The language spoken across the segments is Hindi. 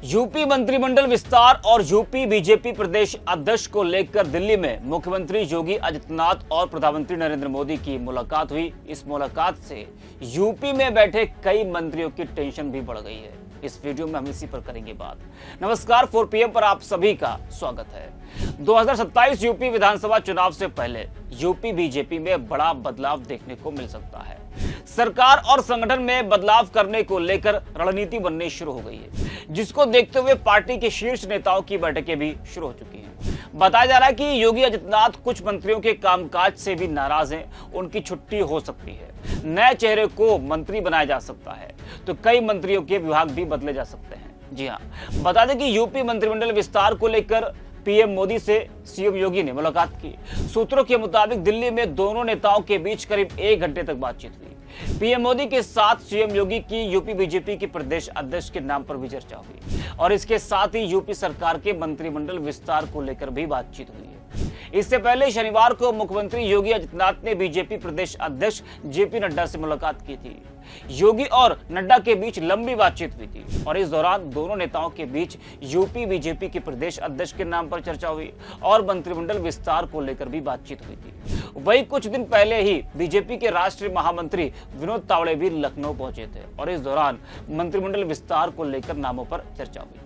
यूपी मंत्रिमंडल विस्तार और यूपी बीजेपी प्रदेश अध्यक्ष को लेकर दिल्ली में मुख्यमंत्री योगी आदित्यनाथ और प्रधानमंत्री नरेंद्र मोदी की मुलाकात हुई। इस मुलाकात से यूपी में बैठे कई मंत्रियों की टेंशन भी बढ़ गई है। इस वीडियो में हम इसी पर करेंगे बात। नमस्कार, 4 PM पर आप सभी का स्वागत है। 2027 यूपी विधानसभा चुनाव से पहले यूपी बीजेपी में बड़ा बदलाव देखने को मिल सकता है। सरकार और संगठन में बदलाव करने को लेकर रणनीति बननी शुरू हो गई है, जिसको देखते हुए पार्टी के शीर्ष नेताओं की बैठकें भी शुरू हो चुकी हैं। बताया जा रहा है कि योगी आदित्यनाथ कुछ मंत्रियों के कामकाज से भी नाराज हैं, उनकी छुट्टी हो सकती है, नए चेहरे को मंत्री बनाया जा सकता है, तो कई मंत्रियों के विभाग भी बदले जा सकते हैं। जी हाँ, बता दें कि यूपी मंत्रिमंडल विस्तार को लेकर पीएम मोदी से सीएम योगी ने मुलाकात की। सूत्रों के मुताबिक दिल्ली में दोनों नेताओं के बीच करीब 1 घंटे तक बातचीत हुई। पीएम मोदी के साथ सीएम योगी की यूपी बीजेपी के प्रदेश अध्यक्ष के नाम पर भी चर्चा हुई और इसके साथ ही यूपी सरकार के मंत्रिमंडल विस्तार को लेकर भी बातचीत हुई है। इससे पहले शनिवार को मुख्यमंत्री योगी आदित्यनाथ ने बीजेपी प्रदेश अध्यक्ष जेपी नड्डा से मुलाकात की थी। योगी और नड्डा के बीच लंबी बातचीत हुई थी और इस दौरान दोनों नेताओं के बीच यूपी बीजेपी के प्रदेश अध्यक्ष के नाम पर चर्चा हुई और मंत्रिमंडल विस्तार को लेकर भी बातचीत हुई थी। वही कुछ दिन पहले ही बीजेपी के राष्ट्रीय महामंत्री विनोद तावड़े भी लखनऊ पहुंचे थे और इस दौरान मंत्रिमंडल विस्तार को लेकर नामों पर चर्चा हुई थी।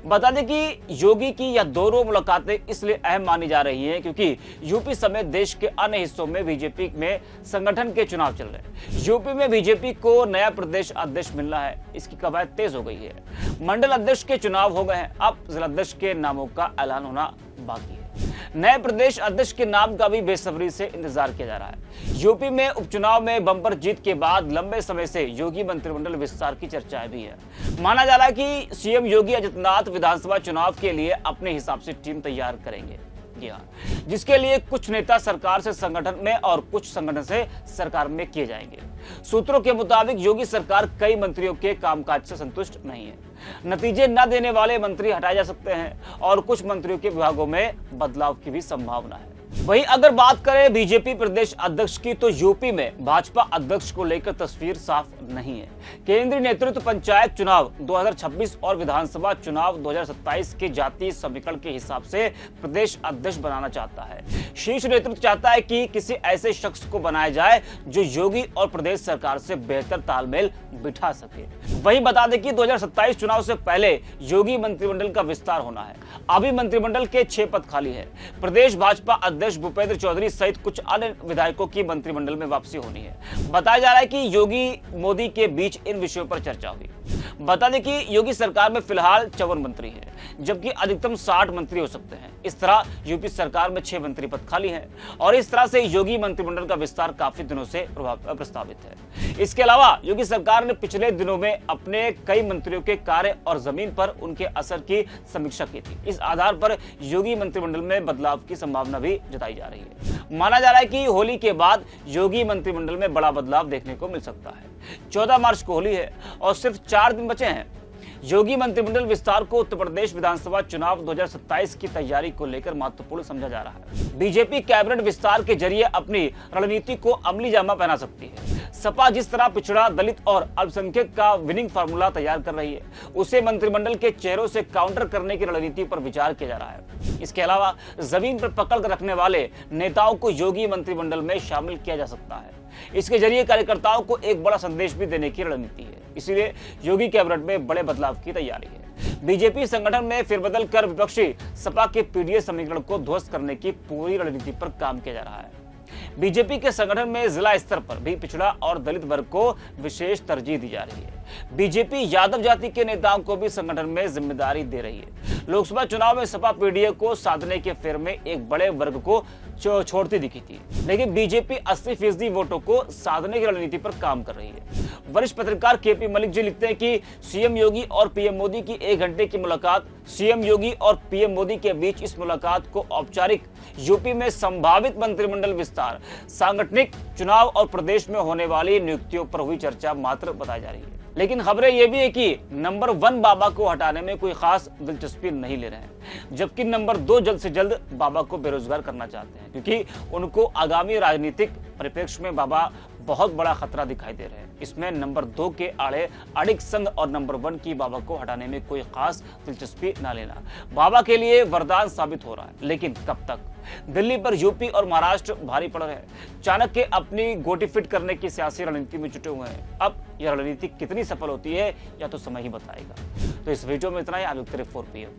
बता दें कि योगी की यह दोनों मुलाकातें इसलिए अहम मानी जा रही हैं क्योंकि यूपी समेत देश के अन्य हिस्सों में बीजेपी में संगठन के चुनाव चल रहे हैं। यूपी में बीजेपी को नया प्रदेश अध्यक्ष मिलना है, इसकी कवायद तेज हो गई है। मंडल अध्यक्ष के चुनाव हो गए हैं, अब जिलाध्यक्ष के नामों का ऐलान होना बाकी है। नए प्रदेश अध्यक्ष के नाम का भी बेसब्री से इंतजार किया जा रहा है। यूपी में उपचुनाव में बम्पर जीत के बाद लंबे समय से योगी मंत्रिमंडल विस्तार की चर्चाएं भी है। माना जा रहा है कि सीएम योगी आदित्यनाथ विधानसभा चुनाव के लिए अपने हिसाब से टीम तैयार करेंगे, जिसके लिए कुछ नेता सरकार से संगठन में और कुछ संगठन से सरकार में किए जाएंगे। सूत्रों के मुताबिक योगी सरकार कई मंत्रियों के कामकाज से संतुष्ट नहीं है। नतीजे न देने वाले मंत्री हटाए जा सकते हैं और कुछ मंत्रियों के विभागों में बदलाव की भी संभावना है। वहीं अगर बात करें बीजेपी प्रदेश अध्यक्ष की, तो यूपी में भाजपा अध्यक्ष को लेकर तस्वीर साफ नहीं है। केंद्रीय नेतृत्व पंचायत चुनाव 2026 और विधानसभा चुनाव 2027 के जातीय समीकरण के हिसाब से प्रदेश अध्यक्ष बनाना चाहता है। शीर्ष नेतृत्व चाहता है कि किसी ऐसे शख्स को बनाया जाए जो योगी और प्रदेश सरकार से बेहतर तालमेल बिठा सके। वहीं बता दें कि 2027 चुनाव से पहले योगी मंत्रिमंडल का विस्तार होना है। अभी मंत्रिमंडल के 6 पद खाली है। प्रदेश भाजपा अध्यक्ष भूपेंद्र चौधरी सहित कुछ अन्य विधायकों की मंत्रिमंडल में वापसी होनी है। बताया जा रहा है कि योगी मोदी के बीच इन विषयों पर चर्चा हुई। बता दें कि योगी सरकार में फिलहाल 54 मंत्री हैं, जबकि अधिकतम 60 मंत्री हो सकते हैं। इस तरह यूपी सरकार में 6 मंत्री पद खाली हैं और इस तरह से योगी मंत्रिमंडल का विस्तार काफी दिनों से प्रस्तावित है। इसके अलावा योगी सरकार ने पिछले दिनों में अपने कई मंत्रियों के कार्य और जमीन पर उनके असर की समीक्षा की थी। इस आधार पर योगी मंत्रिमंडल में बदलाव की संभावना भी जताई जा रही है। माना जा रहा है कि होली के बाद योगी मंत्रिमंडल में बड़ा बदलाव देखने को मिल सकता है। 14 मार्च को होली है और सिर्फ 4 दिन बचे हैं। योगी मंत्रिमंडल विस्तार को उत्तर प्रदेश विधानसभा चुनाव 2027 की तैयारी को लेकर महत्वपूर्ण समझा जा रहा है। बीजेपी कैबिनेट विस्तार के जरिए अपनी रणनीति को अमली जामा पहना सकती है। सपा जिस तरह पिछड़ा, दलित और अल्पसंख्यक का विनिंग फार्मूला तैयार कर रही है, उसे मंत्रिमंडल के चेहरों से काउंटर करने की रणनीति पर विचार किया जा रहा है। इसके अलावा जमीन पर पकड़ कर रखने वाले नेताओं को योगी मंत्रिमंडल में शामिल किया जा सकता है। इसके जरिए कार्यकर्ताओं को एक बड़ा संदेश भी देने की रणनीति है। इसीलिए योगी कैबिनेट में बड़े बदलाव की तैयारी है। बीजेपी संगठन में फेरबदल कर विपक्षी सपा के पीडीए समीकरण को ध्वस्त करने की पूरी रणनीति पर काम किया जा रहा है। बीजेपी के संगठन में जिला स्तर पर भी पिछड़ा और दलित वर्ग को विशेष तरजीह दी जा रही है। बीजेपी यादव जाति के नेताओं को भी संगठन में जिम्मेदारी दे रही है। लोकसभा चुनाव में सपा पीडीए को साधने के फेर में एक बड़े वर्ग को छोड़ती दिखी थी, लेकिन बीजेपी 80% वोटों को साधने की रणनीति पर काम कर रही है। वरिष्ठ पत्रकार केपी मलिक जी लिखते हैं कि सीएम योगी और पीएम मोदी की 1 घंटे की मुलाकात, सीएम योगी और पीएम मोदी के बीच इस मुलाकात को औपचारिक यूपी में संभावित मंत्रिमंडल विस्तार, सांगठनिक चुनाव और प्रदेश में होने वाली नियुक्तियों पर हुई चर्चा मात्र बताई जा रही है। लेकिन खबरें यह भी है कि नंबर 1 बाबा को हटाने में कोई खास दिलचस्पी नहीं ले रहे हैं, जबकि नंबर 2 जल्द से जल्द बाबा को बेरोजगार करना चाहते हैं, क्योंकि उनको आगामी राजनीतिक परिप्रेक्ष्य में बाबा बहुत बड़ा खतरा दिखाई दे रहा है। इसमें नंबर 2 के आड़े अडिग संघ और नंबर 1 की बाबा को हटाने में कोई खास दिलचस्पी न लेना बाबा के लिए वरदान साबित हो रहा है। लेकिन कब तक? दिल्ली पर यूपी और महाराष्ट्र भारी पड़ रहे हैं। चाणक्य अपनी गोटी फिट करने की सियासी रणनीति में जुटे हुए हैं। अब यह रणनीति कितनी सफल होती है या तो समय ही बताएगा। तो इस वीडियो में इतना ही। आज 4 PM।